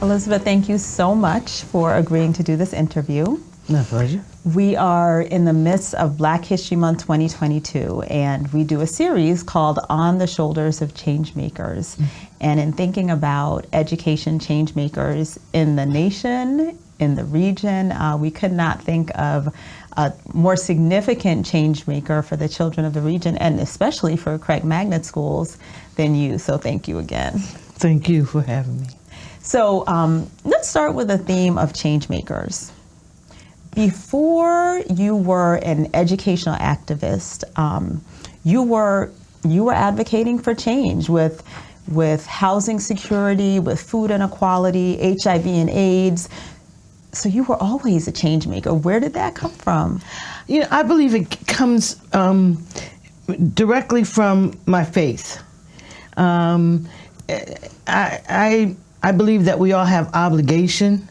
Elizabeth, thank you so much for agreeing to do this interview. My pleasure. We are in the midst of Black History Month 2022, and we do a series called On the Shoulders of Changemakers. Mm-hmm. And in thinking about education changemakers in the nation, in the region, we could not think of a more significant change maker for the children of the region, and especially for CREC magnet schools, than you. So thank you again. Thank you for having me. So let's start with the theme of change makers. Before you were an educational activist, you were advocating for change with housing security, with food inequality, HIV and AIDS. So you were always a change maker. Where did that come from? You know, I believe it comes directly from my faith. I believe that we all have obligation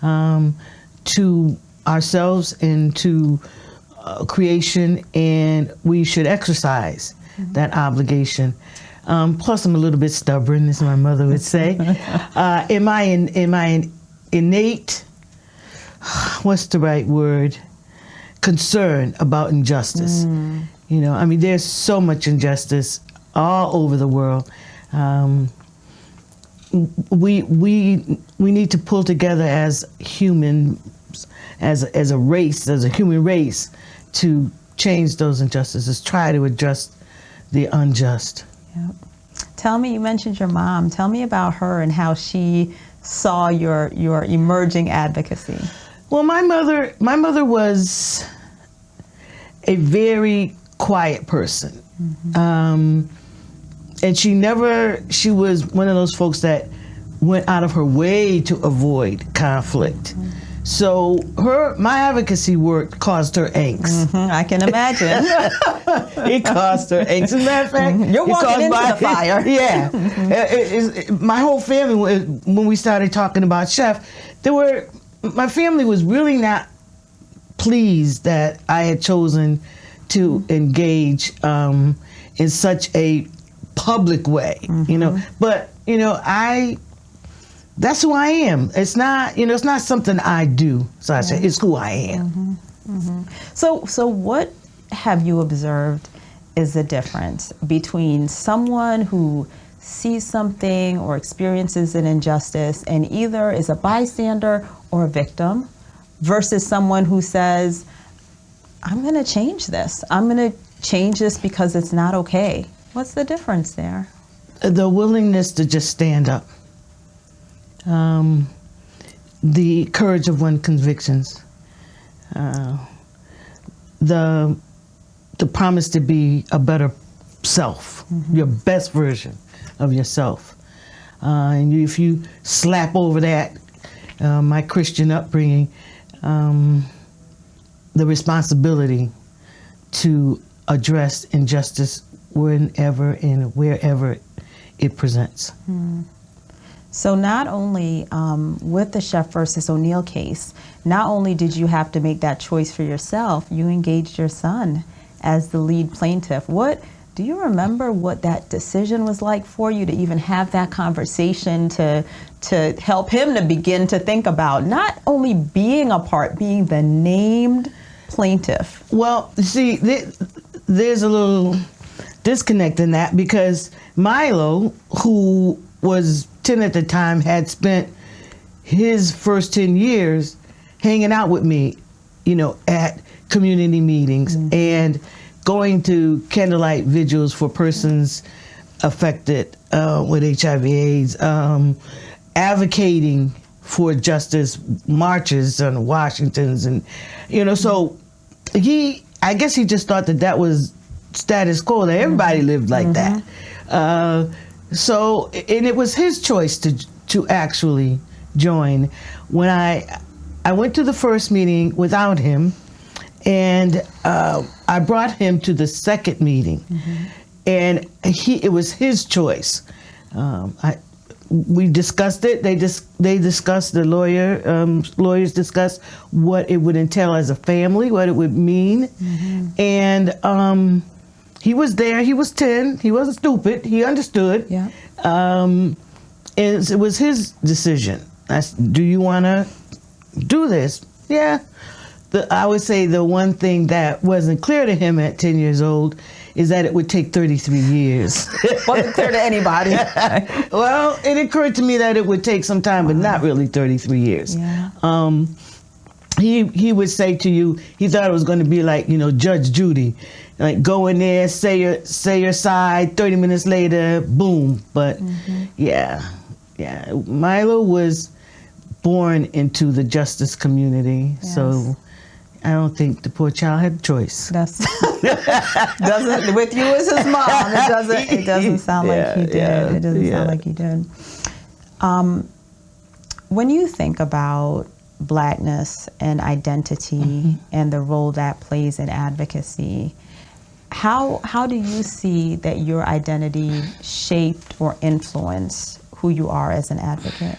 to ourselves and to creation, and we should exercise that obligation. Plus, I'm a little bit stubborn, as my mother would say. In my innate, what's the right word? Concern about injustice. You know, I mean, there's so much injustice all over the world. We need to pull together as humans, as a race, as a human race, to change those injustices, try to adjust the unjust. Yep. Tell me, you mentioned your mom. Tell me about her and how she saw your emerging advocacy. Well, my mother was a very quiet person. And she was one of those folks that went out of her way to avoid conflict. So my advocacy work caused her angst. I can imagine. It caused her angst. As a matter of fact, you're walking into the fire. Yeah. My whole family, when we started talking about Sheff, my family was really not pleased that I had chosen to engage in such a public way, you know. But, you know, that's who I am. It's not, you know, it's not something I do, Sasha. It's who I am. So what have you observed is the difference between someone who sees something or experiences an injustice and either is a bystander or a victim versus someone who says, I'm going to change this. I'm going to change this because it's not okay. What's the difference there? The willingness to just stand up. The courage of one's convictions. The promise to be a better self, your best version of yourself. And if you slap over that, my Christian upbringing, the responsibility to address injustice whenever and wherever it presents. So not only with the Sheff versus O'Neill case, not only did you have to make that choice for yourself, you engaged your son as the lead plaintiff. Do you remember what that decision was like for you to even have that conversation to help him to begin to think about not only being a part, being the named plaintiff? Well, see, there's a little disconnect in that because Milo, who was 10 at the time, had spent his first 10 years hanging out with me, you know, at community meetings and going to candlelight vigils for persons affected with HIV/AIDS, advocating for justice, marches on Washington's, and you know, so I guess he just thought that was status quo, that everybody lived like that. So, and it was his choice to actually join. When I went to the first meeting without him, and I brought him to the second meeting, and it was his choice. We discussed it. They discussed, the lawyers discussed what it would entail as a family, what it would mean, and he was there. He was 10. He wasn't stupid. He understood. Yeah. And it was his decision. do you want to do this? Yeah. I would say the one thing that wasn't clear to him at 10 years old is that it would take 33 years. Wasn't clear to anybody. Well, it occurred to me that it would take some time, but not really 33 years. Yeah. He would say to you, he thought it was going to be like, Judge Judy. Like, go in there, say your side, 30 minutes later, boom. But, yeah. Milo was born into the justice community, Yes. So I don't think the poor child had a choice. Doesn't with you as his mom. It doesn't sound like he did. It doesn't sound like he did. When you think about Blackness and identity and the role that plays in advocacy, how do you see that your identity shaped or influenced who you are as an advocate?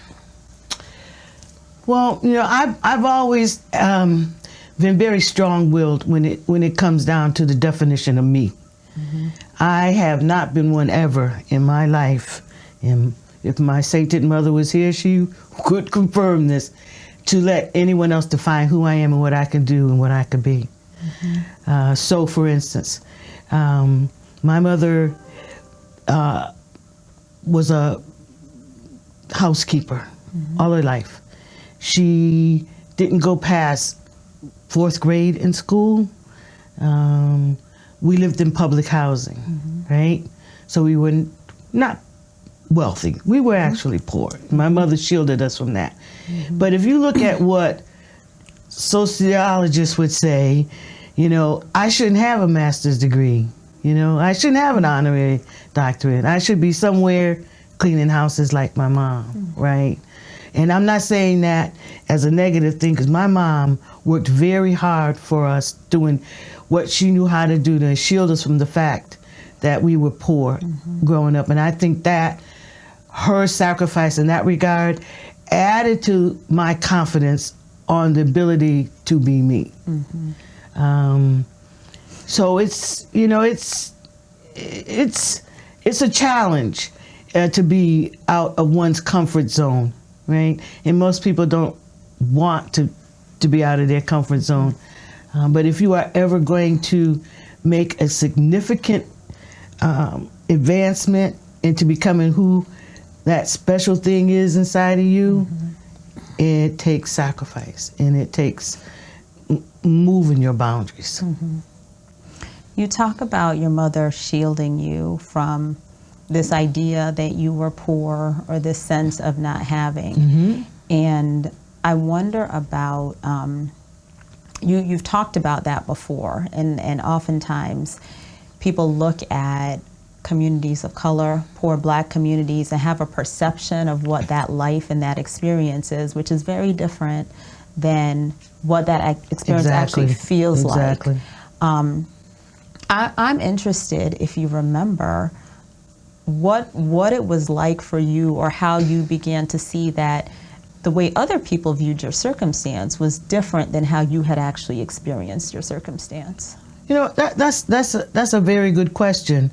Well, I've always been very strong-willed when it comes down to the definition of me. I have not been one ever in my life, and if my sainted mother was here, she could confirm this, to let anyone else define who I am and what I can do and what I can be. So, for instance, my mother was a housekeeper all her life. She didn't go past 4th grade in school. We lived in public housing, right? So we were not wealthy. We were actually poor. My mother shielded us from that. But if you look at what sociologists would say, I shouldn't have a master's degree. I shouldn't have an honorary doctorate. I should be somewhere cleaning houses like my mom, right? And I'm not saying that as a negative thing, because my mom worked very hard for us, doing what she knew how to do to shield us from the fact that we were poor growing up. And I think that her sacrifice in that regard added to my confidence on the ability to be me. So it's a challenge to be out of one's comfort zone, right? And most people don't want to be out of their comfort zone. But if you are ever going to make a significant advancement into becoming who that special thing is inside of you, it takes sacrifice and it takes moving your boundaries. You talk about your mother shielding you from this idea that you were poor or this sense of not having. And I wonder about, you've talked about that before, and oftentimes people look at communities of color, poor Black communities, and have a perception of what that life and that experience is, which is very different than what that experience actually feels like. I'm interested if you remember what it was like for you, or how you began to see that the way other people viewed your circumstance was different than how you had actually experienced your circumstance. That's a very good question.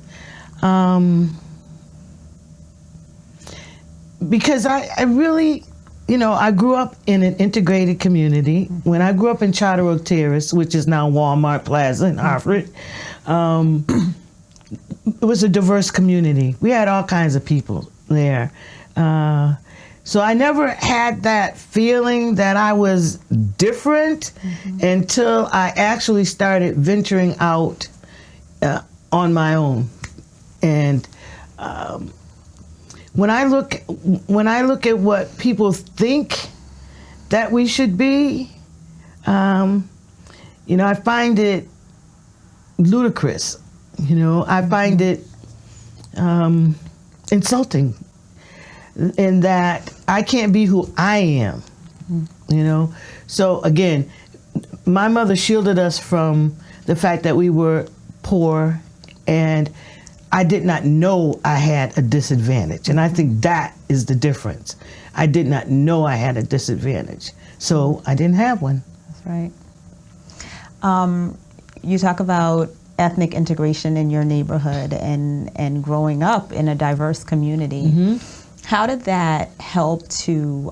Because I really, I grew up in an integrated community. When I grew up in Charter Oak Terrace, which is now Walmart Plaza in Hartford, it was a diverse community. We had all kinds of people there. So I never had that feeling that I was different until I actually started venturing out on my own. And when I look at what people think that we should be, I find it ludicrous. I find it insulting, in that I can't be who I am. So again, my mother shielded us from the fact that we were poor, and I did not know I had a disadvantage. And I think that is the difference. I did not know I had a disadvantage, so I didn't have one. That's right. You talk about ethnic integration in your neighborhood and growing up in a diverse community. How did that help to,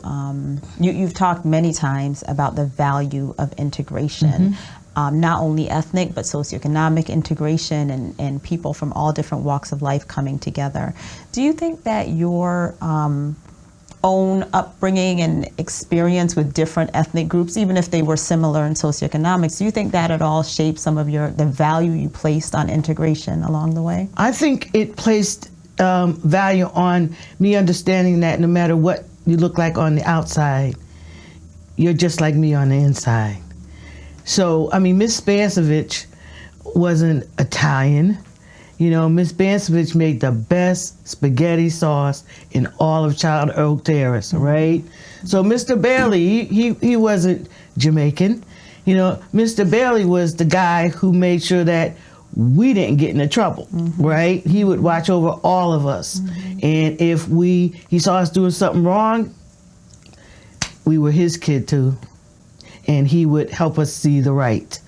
you've talked many times about the value of integration, not only ethnic, but socioeconomic integration and people from all different walks of life coming together. Do you think that your own upbringing and experience with different ethnic groups, even if they were similar in socioeconomics, do you think that at all shaped some of the value you placed on integration along the way? I think it placed value on me understanding that no matter what you look like on the outside, you're just like me on the inside. So, I mean, Miss Spancevich wasn't Italian. You know, Miss Spancevich made the best spaghetti sauce in all of Child Oak Terrace, right? So Mr. Bailey, he wasn't Jamaican. You know, Mr. Bailey was the guy who made sure that we didn't get into trouble, right? He would watch over all of us. And if he saw us doing something wrong, we were his kid too. And he would help us see the right.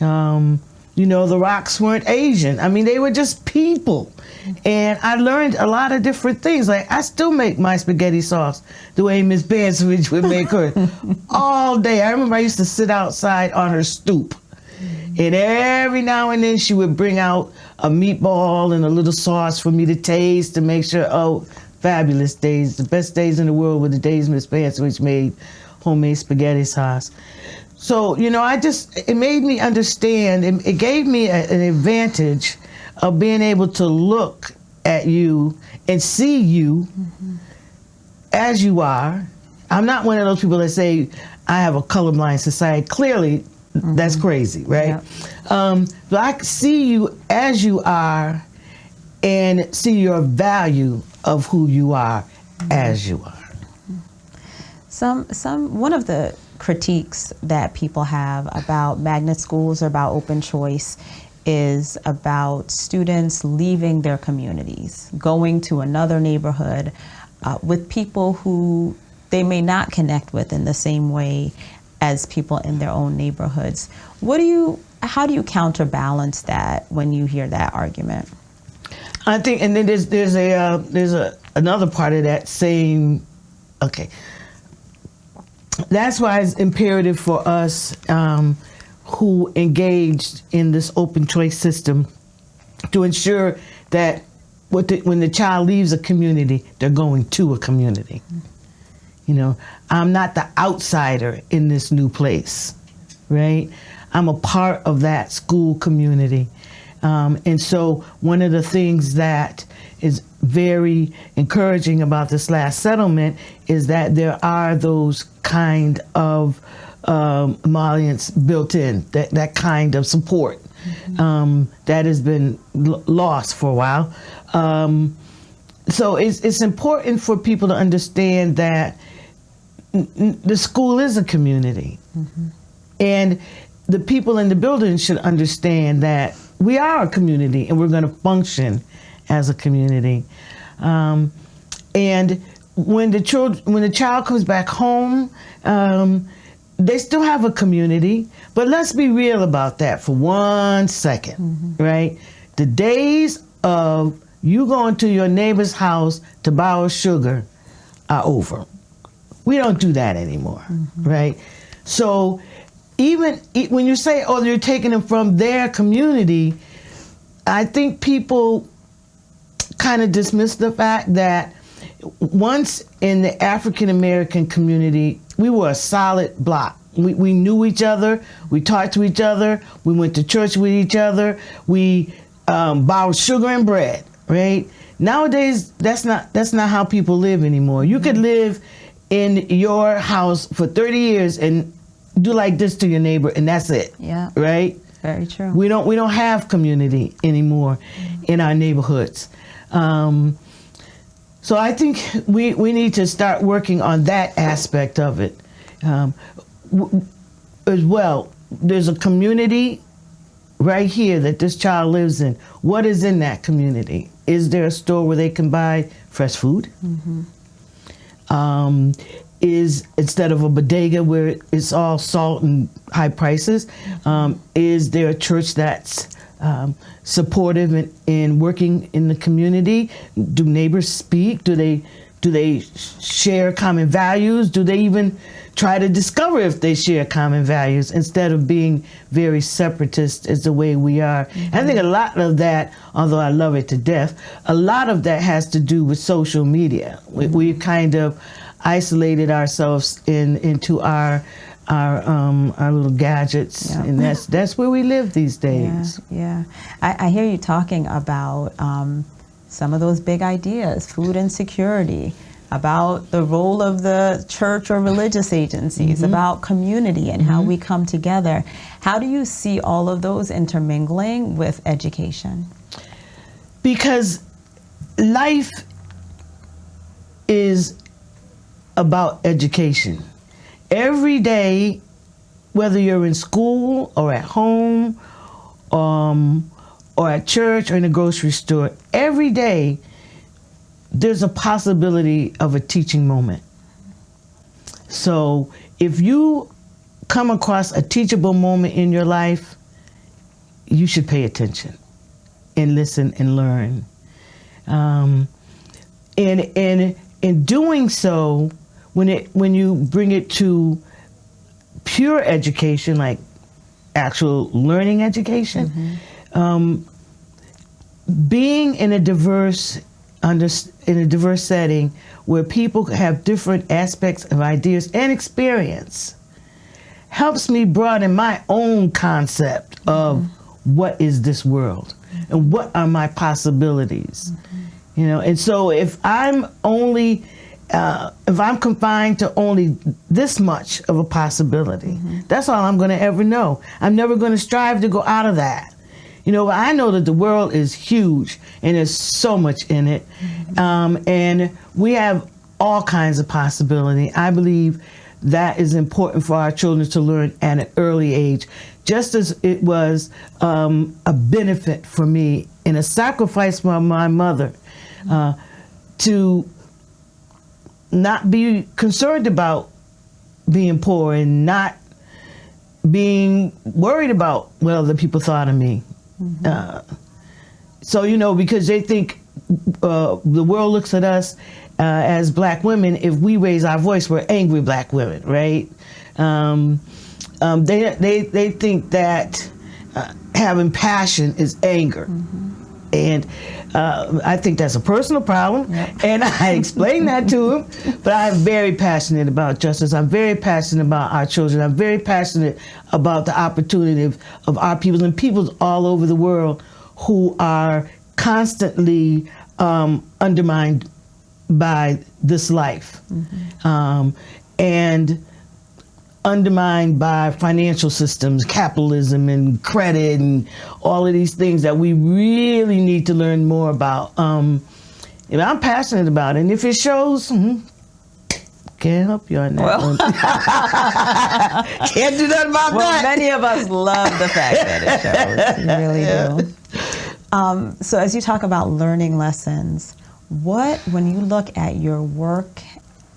You know, the Rocks weren't Asian. I mean, they were just people. And I learned a lot of different things. Like, I still make my spaghetti sauce the way Miss Bancevich would make her all day. I remember I used to sit outside on her stoop. And every now and then she would bring out a meatball and a little sauce for me to taste to make sure, oh, fabulous days. The best days in the world were the days Miss Bancevich made homemade spaghetti sauce. So, you know, it made me understand, it gave me an advantage of being able to look at you and see you as you are. I'm not one of those people that say, I have a colorblind society. Clearly, that's crazy, right? But I see you as you are and see your value of who you are as you are. One of the critiques that people have about magnet schools or about open choice is about students leaving their communities, going to another neighborhood with people who they may not connect with in the same way as people in their own neighborhoods. How do you counterbalance that when you hear that argument? I think, and then there's another part of that same. Okay, that's why it's imperative for us who engaged in this open choice system to ensure that when the child leaves a community, they're going to a community. You know, I'm not the outsider in this new place, right? I'm a part of that school community. And so one of the things that is very encouraging about this last settlement is that there are those kind of emoluments built in, that kind of support that has been lost for a while. So it's important for people to understand that the school is a community. And the people in the building should understand that we are a community and we're going to function as a community. And when the child comes back home, they still have a community, but let's be real about that for 1 second, right? The days of you going to your neighbor's house to borrow sugar are over. We don't do that anymore, right? So even when you say, oh, you're taking them from their community, I think people kind of dismiss the fact that once in the African American community, we were a solid block. We knew each other, we talked to each other, we went to church with each other, we borrowed sugar and bread, right? Nowadays, that's not how people live anymore. You could live in your house for 30 years and do like this to your neighbor, and that's it. Yeah. Right? Very true. We don't have community anymore in our neighborhoods. So I think we need to start working on that aspect of it as well. There's a community right here that this child lives in. What is in that community? Is there a store where they can buy fresh food? Is instead of a bodega where it's all salt and high prices, is there a church that's supportive in working in the community? Do neighbors speak? Do they Do they share common values? Do they even try to discover if they share common values instead of being very separatist as the way we are? Mm-hmm. I think a lot of that, although I love it to death, a lot of that has to do with social media. We've kind of isolated ourselves into our little gadgets, yep. And that's where we live these days. Yeah. I hear you talking about some of those big ideas, food insecurity, about the role of the church or religious agencies, mm-hmm. about community and mm-hmm. how we come together. How do you see all of those intermingling with education? Because life is about education. Every day, whether you're in school or at home, or at church or in a grocery store, every day there's a possibility of a teaching moment. So if you come across a teachable moment in your life, you should pay attention and listen and learn. And in doing so, when you bring it to pure education, like actual learning education, mm-hmm. Being in a diverse setting where people have different aspects of ideas and experience helps me broaden my own concept mm-hmm. of what is this world mm-hmm. and what are my possibilities. Mm-hmm. And so if I'm confined to only this much of a possibility, mm-hmm. that's all I'm going to ever know. I'm never going to strive to go out of that. But I know that the world is huge and there's so much in it. Mm-hmm. And we have all kinds of possibility. I believe that is important for our children to learn at an early age, just as it was a benefit for me and a sacrifice for my mother to not be concerned about being poor and not being worried about what other people thought of me. Mm-hmm. So, because they think the world looks at us as black women. If we raise our voice, we're angry black women, right? They think that having passion is anger. Mm-hmm. And I think that's a personal problem, yep. And I explain that to him. But I'm very passionate about justice. I'm very passionate about our children. I'm very passionate about the opportunity of our people and peoples all over the world who are constantly undermined by this life, mm-hmm. And undermined by financial systems, capitalism and credit and all of these things that we really need to learn more about. I'm passionate about it, and if it shows, can't help you on that one. Can't do nothing about that. Many of us love the fact that it shows. We really do. So as you talk about learning lessons, when you look at your work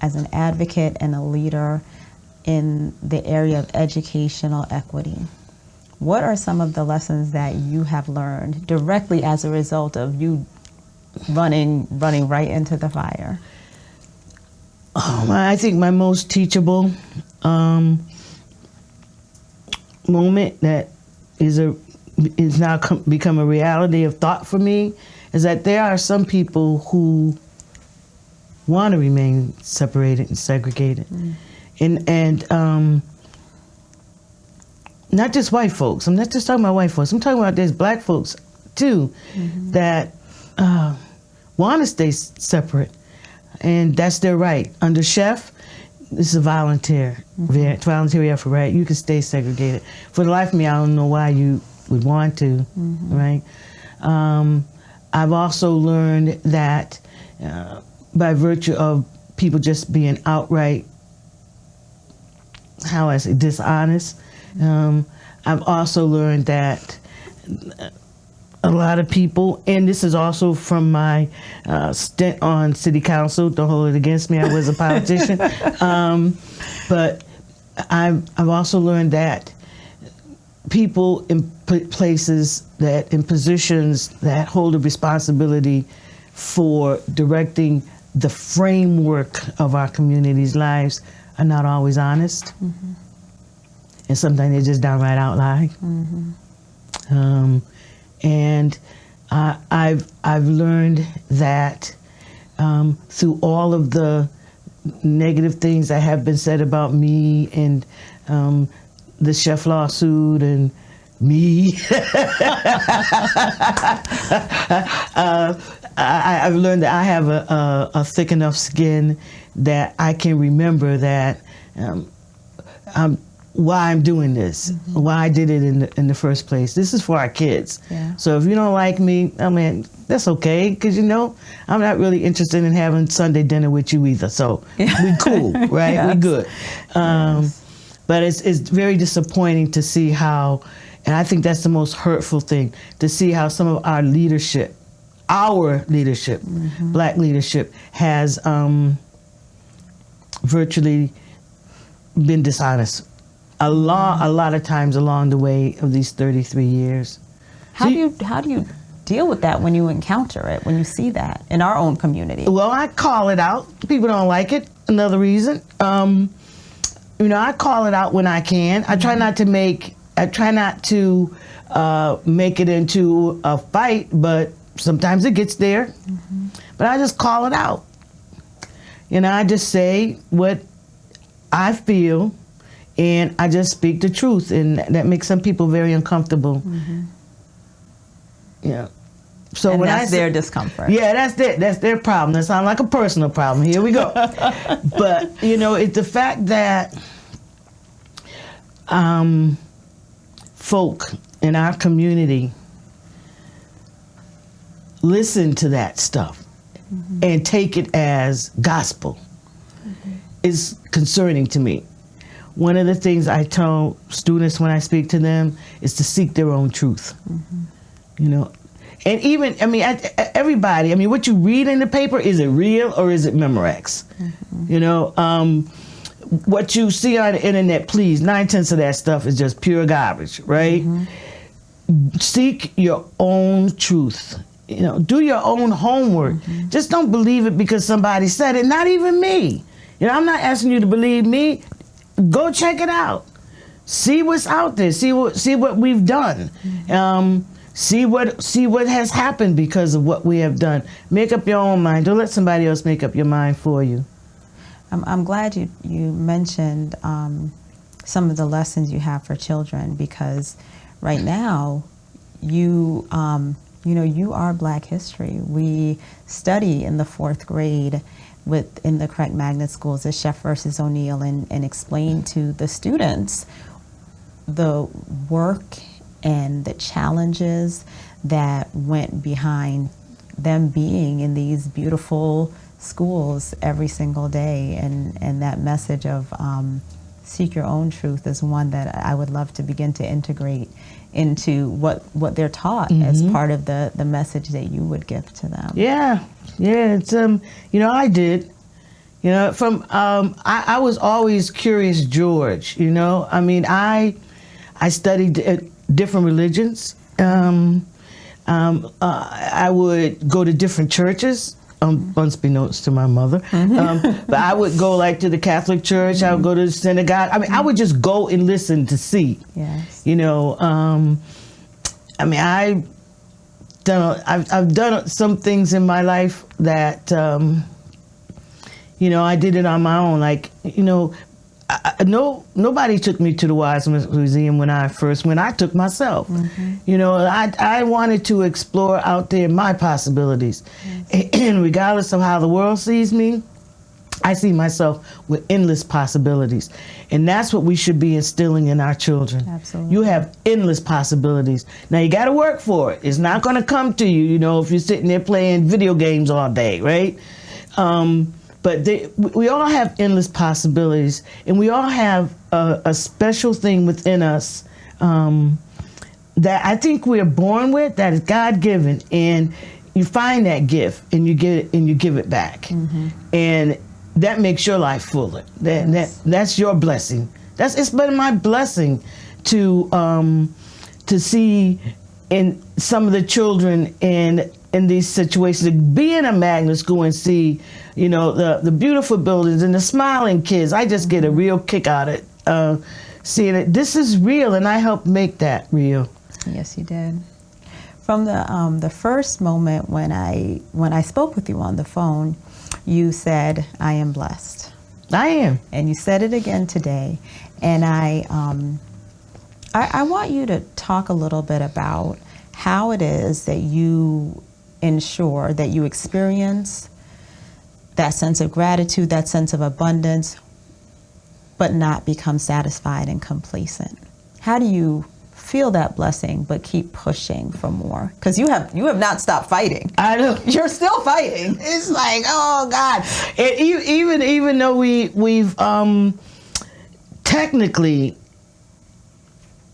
as an advocate and a leader in the area of educational equity, what are some of the lessons that you have learned directly as a result of you running right into the fire? I think my most teachable moment that is now become a reality of thought for me is that there are some people who want to remain separated and segregated. Mm. And not just white folks. I'm not just talking about white folks. I'm talking about there's black folks too, mm-hmm. that want to stay separate, and that's their right. Under Sheff, this is a voluntary effort, right? You can stay segregated. For the life of me, I don't know why you would want to, mm-hmm. right? I've also learned that by virtue of people just being outright, dishonest. I've also learned that a lot of people, and this is also from my stint on city council, don't hold it against me, I was a politician, but I've also learned that people in places in positions that hold a responsibility for directing the framework of our community's lives are not always honest. And sometimes they're just downright out lie. And I've learned that through all of the negative things that have been said about me and the Sheff lawsuit and me, I've learned that I have a thick enough skin that I can remember that why I'm doing this, why I did it in the first place. This is for our kids. Yeah. So if you don't like me, I mean, that's okay, because I'm not really interested in having Sunday dinner with you either. So we cool, right? Yes. We good. But it's very disappointing to see how, and I think that's the most hurtful thing, to see how some of our leadership, Black leadership, has virtually been dishonest a lot of times along the way of these 33 years. How do you deal with that when you encounter it, when you see that in our own community? Well, I call it out. People don't like it. Another reason. I call it out when I can. I try not to make it into a fight, but sometimes it gets there. But I just call it out. I just say what I feel, and I just speak the truth, and that makes some people very uncomfortable. Yeah. So and when that's their discomfort. Yeah, that's their problem. That sounds like a personal problem. Here we go. But it's the fact that folk in our community listen to that stuff and take it as gospel is concerning to me. One of the things I tell students when I speak to them is to seek their own truth. And even, everybody, what you read in the paper, is it real or is it Memorex? What you see on the internet, please, 9/10 of that stuff is just pure garbage, right? Seek your own truth. Do your own homework. Just don't believe it because somebody said it, not even me. I'm not asking you to believe me. Go check it out. See what's out there. See what we've done. See what has happened because of what we have done. Make up your own mind. Don't let somebody else make up your mind for you. I'm glad you mentioned some of the lessons you have for children, because right now you are Black history. We study in the 4th grade in the CREC magnet schools, the Sheff versus O'Neill, and explain to the students the work and the challenges that went behind them being in these beautiful schools every single day. And that message of seek your own truth is one that I would love to begin to integrate into what they're taught as part of the message that you would give to them. Yeah, it's I did. I was always Curious George. I studied different religions. I would go to different churches, unbeknownst to my mother. But I would go to the Catholic Church. I would go to the synagogue. I would just go and listen to see. Yes. I've done some things in my life that I did it on my own. Nobody took me to the Wise Museum when I took myself. I wanted to explore out there my possibilities. And regardless of how the world sees me, I see myself with endless possibilities. And that's what we should be instilling in our children. Absolutely. You have endless possibilities. Now you got to work for it. It's not going to come to you, if you're sitting there playing video games all day, right? But we all have endless possibilities, and we all have a special thing within us that I think we're born with, that is God-given, and you find that gift and you get it and you give it back, and that makes your life fuller. That's your blessing. It's been my blessing to see in some of the children and in these situations, to be in a magnet school and see, you know, the beautiful buildings and the smiling kids. I just get a real kick out of it, seeing it. This is real, and I helped make that real. Yes, you did. From the first moment when I spoke with you on the phone, you said, "I am blessed." I am. And you said it again today. And I want you to talk a little bit about how it is that you ensure that you experience that sense of gratitude, that sense of abundance, but not become satisfied and complacent. How do you feel that blessing but keep pushing for more? Because you have not stopped fighting. I know. You're still fighting. It's like, oh God. Even though we've technically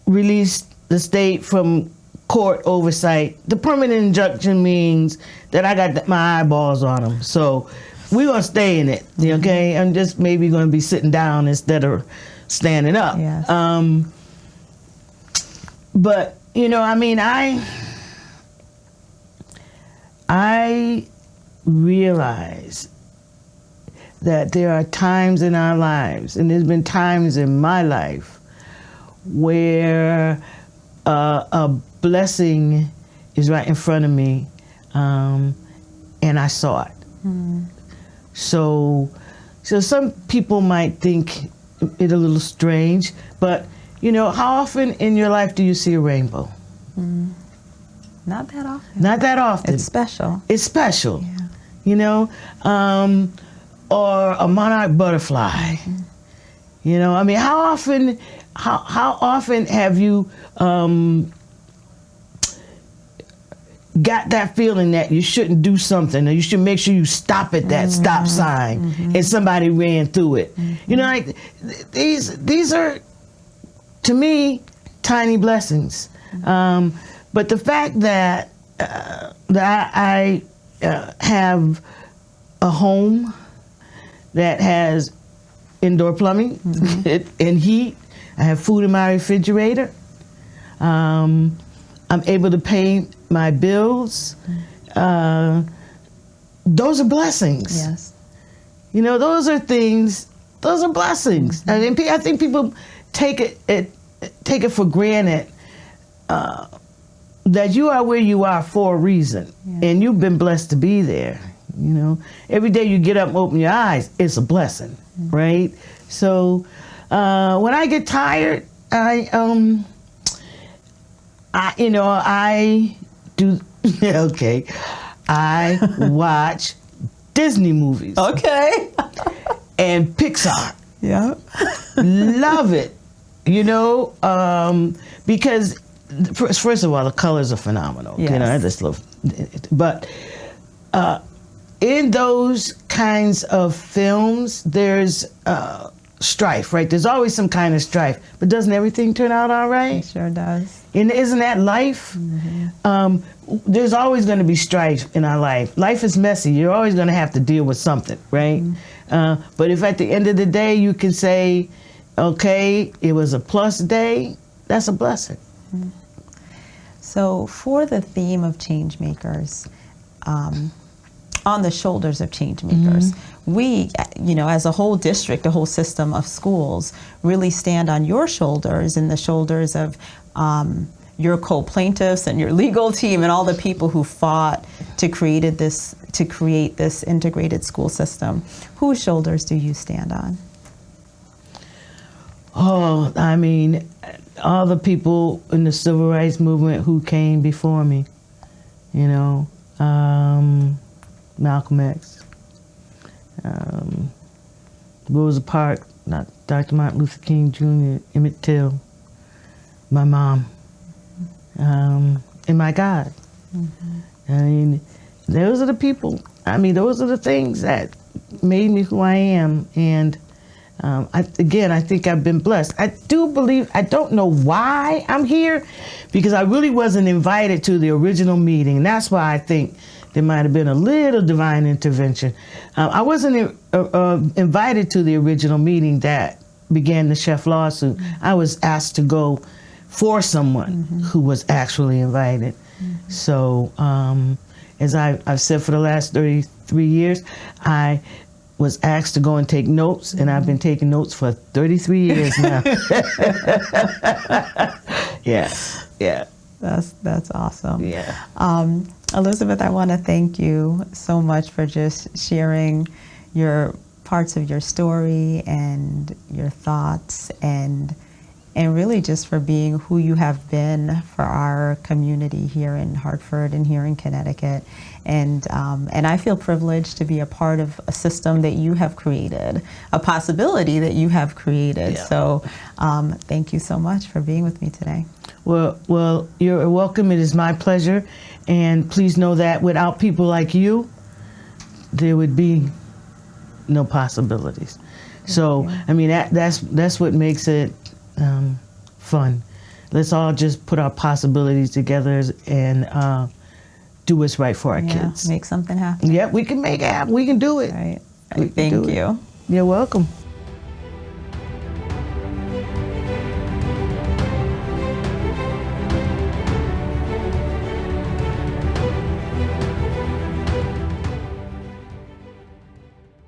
released the state from court oversight, the permanent injunction means that I got my eyeballs on them. So we're going to stay in it, okay? I'm just maybe going to be sitting down instead of standing up. Yes. But, you know, I mean, I realize that there are times in our lives, and there's been times in my life, where a blessing is right in front of me, and I saw it. So some people might think it a little strange, but you know, how often in your life do you see a rainbow? Not that often. Not that often. It's special. It's special. Yeah. You know, or a monarch butterfly. You know, I mean, how often have you got that feeling that you shouldn't do something, or you should make sure you stop at that stop sign, and somebody ran through it? You know, like these are, to me, tiny blessings. But the fact that I have a home that has indoor plumbing and heat, I have food in my refrigerator, I'm able to pay my bills, those are blessings. Yes. You know, those are blessings. I mean, I think people take it for granted that you are where you are for a reason, and you've been blessed to be there. You know, every day you get up and open your eyes, it's a blessing, right? So when I get tired, I do okay. I watch Disney movies. Okay. And Pixar. Yeah. Love it. You know, because first of all, the colors are phenomenal. Yes. You know, I just love it. But in those kinds of films, there's strife, right? There's always some kind of strife. But doesn't everything turn out all right? It sure does. And isn't that life? There's always going to be strife in our life. Life is messy. You're always going to have to deal with something, right? But if at the end of the day you can say, okay, it was a plus day, that's a blessing. So for the theme of Changemakers, on the shoulders of Changemakers, we, you know, as a whole district, a whole system of schools, really stand on your shoulders and the shoulders of your co-plaintiffs and your legal team and all the people who fought to create this integrated school system. Whose shoulders do you stand on? Oh, I mean, all the people in the civil rights movement who came before me, you know, Malcolm X, Rosa Parks, Dr. Martin Luther King Jr., Emmett Till, my mom, and my God. I mean, those are the people. I mean, those are the things that made me who I am. And I think I've been blessed. I do believe, I don't know why I'm here, because I really wasn't invited to the original meeting. And that's why I think there might have been a little divine intervention. I wasn't invited to the original meeting that began the Sheff lawsuit. I was asked to go for someone who was actually invited. So as I've said for the last 33 years, I was asked to go and take notes, and I've been taking notes for 33 years now. Yeah. That's awesome. Yeah. Elizabeth, I want to thank you so much for just sharing your parts of your story and your thoughts, and really just for being who you have been for our community here in Hartford and here in Connecticut. And I feel privileged to be a part of a system that you have created, a possibility that you have created. Yeah. So thank you so much for being with me today. Well, you're welcome. It is my pleasure. And please know that without people like you, there would be no possibilities. So, I mean, that's what makes it fun. Let's all just put our possibilities together and do what's right for our kids. Make something happen. Yeah, we can make it happen. We can do it. Right. We can Thank do it. you. You're welcome.